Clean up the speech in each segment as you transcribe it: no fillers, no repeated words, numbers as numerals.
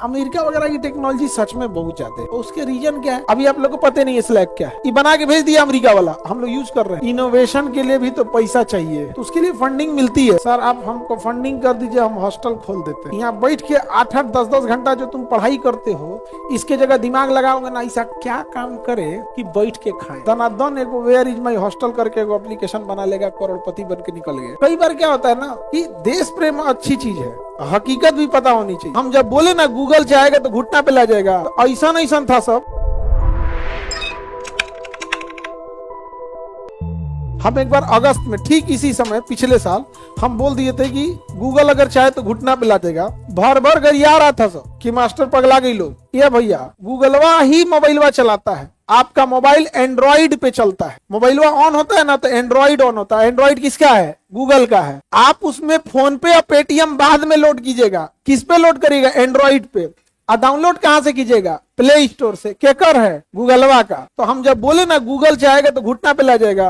America वगैरह की technology सच में बहुत ज्यादा है। उसके रीजन क्या है अभी आप लोग को पता नहीं है। स्लैक क्या है, ये बना के भेज दिया अमेरिका वाला, हम लोग यूज कर रहे हैं। इनोवेशन के लिए भी तो पैसा चाहिए, तो उसके लिए फंडिंग मिलती है। सर आप हमको फंडिंग कर दीजिए, हम हॉस्टल खोल देते हैं। यहाँ बैठ के 8-8 10-10 घंटा जो तुम पढ़ाई करते हो, इसके जगह दिमाग लगाओगे ना, ऐसा क्या काम करे कि बैठ के खाए। दनादन एगो वेयर इज माई हॉस्टल करके एगो एप्लीकेशन बना लेगा, करोड़पति बन के निकल गए। कई बार क्या होता है ना कि देश प्रेम अच्छी चीज है, हकीकत भी पता होनी चाहिए। हम जब बोले ना गूगल से आएगा तो घुटना पे ला जाएगा, तो ऐसा था सब। हम एक बार अगस्त में ठीक इसी समय पिछले साल हम बोल दिए थे कि गूगल अगर चाहे तो घुटना पे ला देगा। भर भर गरिया रहा था सब कि मास्टर पगला गई लोग। ये भैया गूगलवा ही मोबाइलवा चलाता है, आपका मोबाइल एंड्रॉइड पे चलता है। मोबाइलवा ऑन होता है ना तो एंड्रॉइड ऑन होता है। एंड्रॉइड किसका है? गूगल का है। आप उसमें फोन पे या पेटीएम बाद में लोड कीजिएगा। किस पे लोड करिएगा? एंड्रॉइड पे। और डाउनलोड कहां से कीजिएगा? प्ले स्टोर से। केकर है? गूगलवा का। तो हम जब बोले ना गूगल चाहेगा तो घुटना पे ला जाएगा,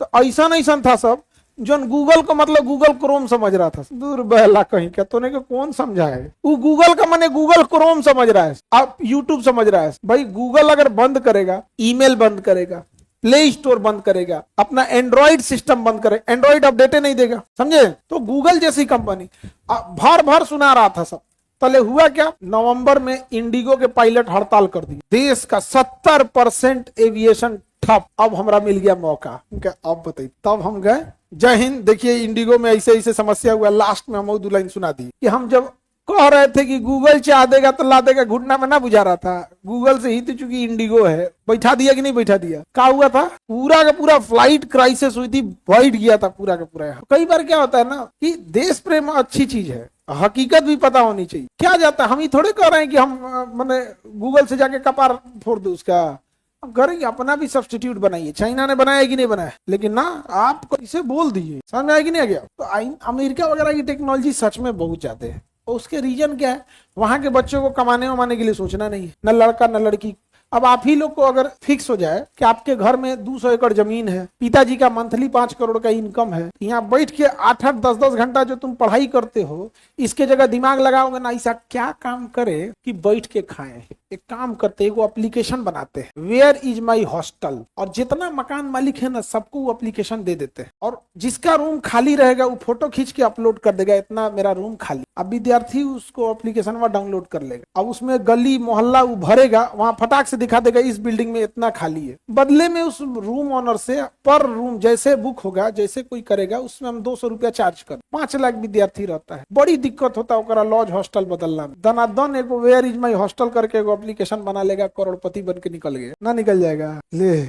तो ऐसा था सब जो गूगल को मतलब गूगल क्रोम समझ रहा था। दूर बहला कहीं का तो नहीं, कौन समझा है? वो गूगल का माने गूगल क्रोम समझ रहा है, आप यूट्यूब समझ रहा है। भाई गूगल अगर बंद करेगा, ईमेल बंद करेगा, प्ले स्टोर बंद करेगा, अपना एंड्रॉइड सिस्टम बंद करे, एंड्रॉइड अपडेट नहीं देगा, समझे? तो गूगल जैसी कंपनी भर भर सुना रहा था सब। तले हुआ क्या? नवंबर में इंडिगो के पायलट हड़ताल कर दी। देश का 70% एविएशन ठप। अब हमारा मिल गया मौका। अब बताइए, तब हम गए। जय हिंद। देखिए इंडिगो में ऐसे ऐसे समस्या हुआ। लास्ट में हम 2 लाइन सुना दी कि हम जब कह रहे थे कि गूगल चाह देगा तो ला देगा, घुटना में ना बुझा रहा था। गूगल से ही तो चूंकि इंडिगो है, बैठा दिया कि नहीं बैठा दिया? क्या हुआ था? पूरा का पूरा फ्लाइट क्राइसिस हुई थी, बैठ गया था पूरा का पूरा। कई बार क्या होता है ना कि देश प्रेम अच्छी चीज है, हकीकत भी पता होनी चाहिए। क्या जाता है, हम ही थोड़े कह रहे हैं कि हम मैंने गूगल से जाके कपार फोड़ दो उसका। करेंगे अपना भी सब्स्टिट्यूट बनाइए। चाइना ने बनाया कि नहीं बनाया, लेकिन ना आप इसे बोल दीजिए, समझ में आया कि नहीं आ गया? तो अमेरिका वगैरह की टेक्नोलॉजी सच में बहुत ज्यादा है। और उसके रीजन क्या है? वहां के बच्चों को कमाने वमाने के लिए सोचना नहीं है, न लड़का न लड़की। अब आप ही लोग को अगर फिक्स हो जाए कि आपके घर में 200 एकड़ जमीन है, पिताजी का मंथली 5 करोड़ का इनकम है, यहाँ बैठ के 8-8 10-10 घंटा जो तुम पढ़ाई करते हो, इसके जगह दिमाग लगाओगे ना, ऐसा क्या काम करे कि बैठ के खाएं। एक काम करते, वो एप्लीकेशन बनाते हैं, वेयर इज माई हॉस्टल, और जितना मकान मालिक है ना सबको वो एप्लीकेशन दे देते हैं। और जिसका रूम खाली रहेगा वो फोटो खींच के अपलोड कर देगा, इतना मेरा रूम खाली। अब विद्यार्थी उसको एप्लीकेशन में डाउनलोड कर लेगा। अब उसमें गली मोहल्ला वो भरेगा, वहां फटाक से दिखा देगा इस बिल्डिंग में इतना खाली है। बदले में उस रूम ऑनर से पर रूम जैसे बुक होगा, जैसे कोई करेगा, उसमें हम 200 रुपया चार्ज कर। 5 लाख विद्यार्थी रहता है, बड़ी दिक्कत होता है लॉज हॉस्टल बदलना में। दनादन एगो वेयर इज माई हॉस्टल करके एगो एप्लीकेशन बना लेगा, करोड़पति बन के निकल गया। ना निकल जाएगा? ले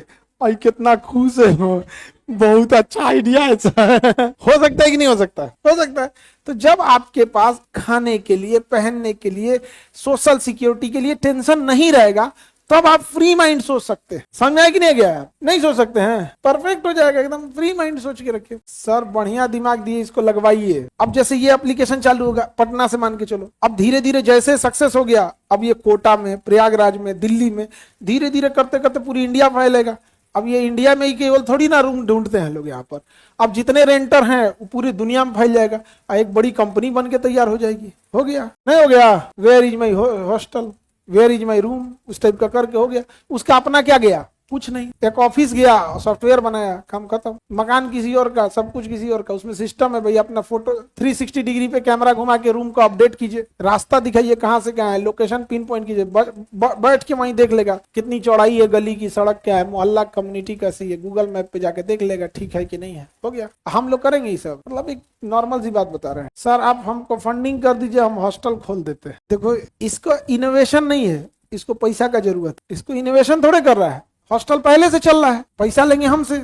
आई कितना खुश है वो, बहुत अच्छा आइडिया है। हो सकता है कि नहीं हो सकता? हो सकता है। तो जब आपके पास खाने के लिए, पहनने के लिए, सोशल सिक्योरिटी के लिए टेंशन नहीं रहेगा, तब आप फ्री माइंड सोच सकते हैं। समझ आया कि नहीं गया? नहीं सोच सकते हैं? परफेक्ट हो जाएगा, एकदम फ्री माइंड सोच के रखिए। सर बढ़िया दिमाग दिए, इसको लगवाइए। अब जैसे ये एप्लीकेशन चालू होगा पटना से, मान के चलो, अब धीरे धीरे जैसे सक्सेस हो गया, अब ये कोटा में, प्रयागराज में, दिल्ली में, धीरे धीरे करते करते पूरी इंडिया फैलेगा। अब ये इंडिया में ही केवल थोड़ी ना रूम ढूंढते हैं लोग यहाँ पर। अब जितने रेंटर हैं वो पूरी दुनिया में फैल जाएगा, एक बड़ी कंपनी बन के तैयार हो जाएगी। हो गया? नहीं हो गया? Where is my hostel, where is my room, उस टाइप का करके हो गया। उसका अपना क्या गया? कुछ नहीं। एक ऑफिस गया, सॉफ्टवेयर बनाया, काम खत्म। मकान किसी और का, सब कुछ किसी और का। उसमें सिस्टम है भाई, अपना फोटो 360 डिग्री पे कैमरा घुमा के रूम को अपडेट कीजिए, रास्ता दिखाइए कहाँ से कहाँ है, लोकेशन पिन पॉइंट कीजिए, बैठ के वहीं देख लेगा कितनी चौड़ाई है गली की, सड़क क्या है, मोहल्ला कम्युनिटी कैसी है, गूगल मैप पे जाके देख लेगा ठीक है कि नहीं है। हो गया। हम लोग करेंगे ये सब, मतलब एक नॉर्मल सी बात बता रहे हैं। सर आप हमको फंडिंग कर दीजिए, हम हॉस्टल खोल देते हैं। देखो इसको इनोवेशन नहीं है, इसको पैसा का जरूरत। इसको इनोवेशन थोड़े कर रहा है, हॉस्टल पहले से चल रहा है, पैसा लेंगे हमसे,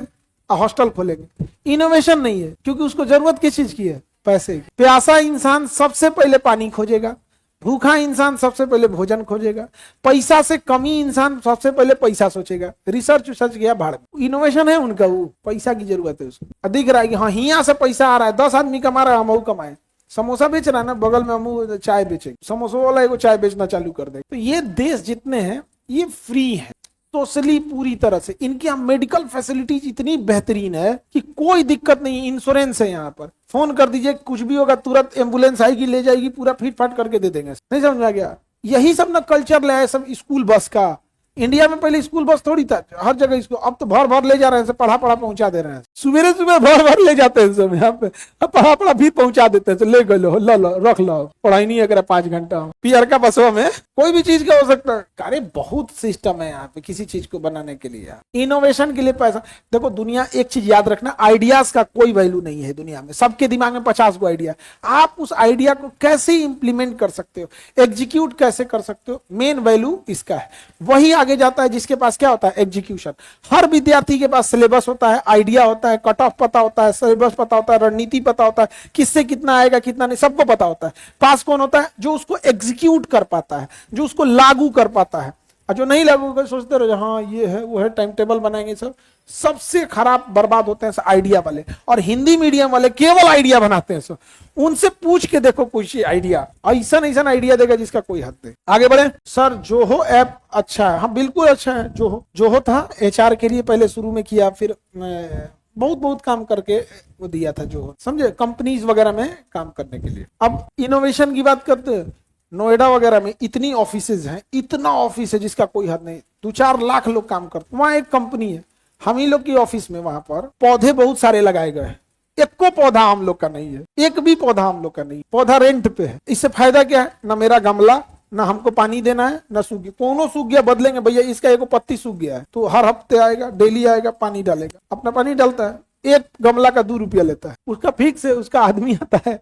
हॉस्टल खोलेंगे। इनोवेशन नहीं है, क्योंकि उसको जरूरत किस चीज की है? पैसे की। प्यासा इंसान सबसे पहले पानी खोजेगा, भूखा इंसान सबसे पहले भोजन खोजेगा, पैसा से कमी इंसान सबसे पहले पैसा सोचेगा। रिसर्च विसर्च गया भाड़ में। इनोवेशन है उनका, वो पैसा की जरूरत है उसको। दिख रहा है कि हाँ यहाँ से पैसा आ रहा है, 10 आदमी कमा रहा है, हम कमाए। समोसा बेच रहा है ना, बगल में हम चाय बेचे, समोसा वाला एगो चाय बेचना चालू कर दे। तो ये देश जितने हैं ये फ्री है सोशली पूरी तरह से। इनकी यहाँ मेडिकल फैसिलिटीज इतनी बेहतरीन है कि कोई दिक्कत नहीं। इंश्योरेंस है यहाँ पर, फोन कर दीजिए, कुछ भी होगा तुरंत एम्बुलेंस आएगी, ले जाएगी, पूरा फिट फाट करके दे देंगे। नहीं समझ में आ गया? यही सब ना कल्चर ले आए सब स्कूल बस का। इंडिया में पहले स्कूल बस थोड़ी था, हर जगह इसको अब तो भर भर ले जा रहे हैं, पढ़ा पढ़ा पहुंचा दे रहे हैं, सुबह सुबह भर भर ले जाते हैं सब यहाँ पे, अब पढ़ा पढ़ा भी पहुंचा देते हैं, तो ले गए लो लो रख लो, पढ़ाई नहीं अगर 5 घंटा पीआर का बसों में कोई भी चीज का हो सकता है। अरे बहुत सिस्टम है यहाँ पे किसी चीज को बनाने के लिए, इनोवेशन के लिए पैसा। देखो दुनिया एक चीज याद रखना, आइडियाज का कोई वैल्यू नहीं है दुनिया में, सबके दिमाग में 50 गो आइडिया, आप उस आइडिया को कैसे इंप्लीमेंट कर सकते हो, एग्जीक्यूट कैसे कर सकते हो, मेन वैल्यू इसका है। वही आगे जाता है जिसके पास क्या होता है, एग्जीक्यूशन। हर विद्यार्थी के पास सिलेबस होता है, आइडिया होता है, कट ऑफ पता होता है, सिलेबस पता होता है, रणनीति पता होता है, किससे कितना आएगा कितना नहीं, सबको पता होता है। पास कौन होता है, जो उसको एग्जीक्यूट कर पाता है, जो उसको लागू कर पाता है। और जो नहीं लागू कर सोचते रहो हाँ ये है वो है, टाइम टेबल बनाएंगे सब, सबसे खराब बर्बाद होते हैं आइडिया वाले। और हिंदी मीडियम वाले केवल आइडिया बनाते हैं सब, उनसे पूछ के देखो कुछ आइडिया, ऐसा ऐसा आइडिया देगा जिसका कोई हद नहीं। आगे बढ़े सर, जोहो ऐप अच्छा है, हाँ बिल्कुल अच्छा है। जोहो था एचआर के लिए पहले शुरू में किया, फिर बहुत काम करके वो दिया था जोहो, समझे, कंपनीज वगैरह में काम करने के लिए। अब इनोवेशन की बात करते हैं, नोएडा वगैरह में इतनी ऑफिसेज हैं, इतना ऑफिस है जिसका कोई हद नहीं, 2-4 लाख लोग काम करते। वहां एक कंपनी है, हम ही लोग की ऑफिस में वहां पर पौधे बहुत सारे लगाए गए हैं, एक को पौधा हम लोग का नहीं है, एक भी पौधा हम लोग का नहीं, पौधा रेंट पे है। इससे फायदा क्या है, ना मेरा गमला, ना हमको पानी देना है, ना सूख गया, कोनो सूख गया बदलेंगे भैया, इसका एक पत्ती सूख गया है तो हर हफ्ते आएगा, डेली आएगा, पानी डालेगा, अपना पानी डालता है, एक गमला का 2 रुपया लेता है, उसका फिक्स है, उसका आदमी आता है,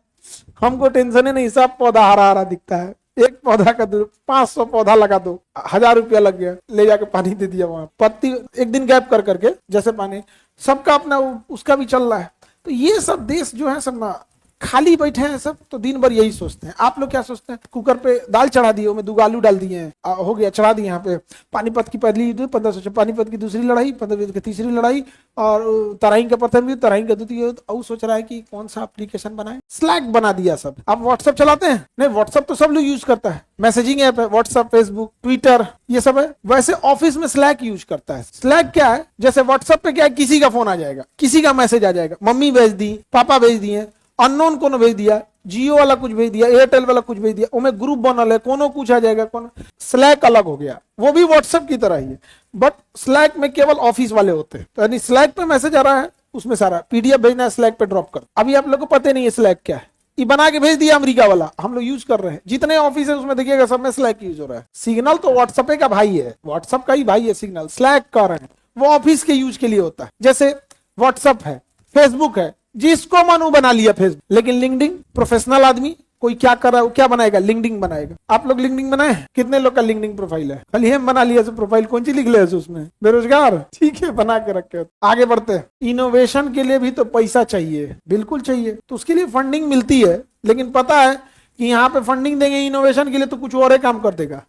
हमको टेंशन है नहीं, सब पौधा हरा हरा दिखता है, एक पौधा का 500 पौधा लगा दो, 1000 रुपया लग गया, ले जाके पानी दे दिया, वहां पत्ती एक दिन गैप कर करके जैसे पानी, सबका अपना उसका भी चल रहा है। तो ये सब देश जो है सब ना खाली बैठे हैं सब, तो दिन भर यही सोचते हैं। आप लोग क्या सोचते हैं, कुकर पे दाल चढ़ा दिए, उसमें 2 आलू डाल दिए हैं, हो गया, चढ़ा दिए। यहाँ पे पानीपत की पहली युद्ध 1500, पानीपत की दूसरी लड़ाई, 1500 की तीसरी लड़ाई, और तराइन का प्रथम युद्ध, तराइन का द्वितीय युद्ध, और सोच रहा है कि कौन सा एप्लीकेशन बनाए, स्लैक बना दिया सब। आप व्हाट्सएप चलाते हैं, नहीं व्हाट्सएप तो सब लोग यूज करता है, मैसेजिंग ऐप है, व्हाट्सएप, फेसबुक, ट्विटर, ये सब है। वैसे ऑफिस में स्लैक यूज करता है। स्लैक क्या है, जैसे व्हाट्सएप पे क्या है, किसी का फोन आ जाएगा, किसी का मैसेज आ जाएगा, मम्मी भेज दी, पापा भेज दिए, अननोन कोनो भेज दिया, जियो वाला कुछ भेज दिया, एयरटेल वाला कुछ भेज दिया, उनमें ग्रुप बनल है, कोनो कुछ आ जाएगा, कोनो स्लैक अलग हो गया, वो भी व्हाट्सएप की तरह ही है, बट स्लैक में केवल ऑफिस वाले होते हैं। तो यानी स्लैक पे मैसेज आ रहा है, उसमें सारा पीडीएफ भेजना है, स्लैक पे ड्रॉप कर। अभी आप लोग को पता नहीं है स्लैक क्या है, ये बना के भेज दिया अमेरिका वाला, हम लोग यूज कर रहे हैं, जितने ऑफिस है उसमें देखिएगा सब में स्लैक यूज हो रहा है। सिग्नल तो व्हाट्सएप का भाई है, व्हाट्सएप का ही भाई है सिग्नल, स्लैक कर रहे हैं, वो ऑफिस के यूज के लिए होता है। जैसे व्हाट्सएप है, फेसबुक है, जिसको मन बना लिया फेसबुक, लेकिन लिंक्डइन प्रोफेशनल आदमी कोई क्या कर रहा है, वो क्या बनाएगा, लिंक्डइन बनाएगा। आप लोग लिंक्डइन बनाए, कितने लोग का लिंक्डइन प्रोफाइल है, खाली हम बना लिया प्रोफाइल, कौन सी लिख लिया उसमें, बेरोजगार, ठीक है बना के रखे। आगे बढ़ते हैं, इनोवेशन के लिए भी तो पैसा चाहिए, बिल्कुल चाहिए, तो उसके लिए फंडिंग मिलती है, लेकिन पता है कि यहाँ पे फंडिंग देंगे इनोवेशन के लिए तो कुछ और काम कर देगा,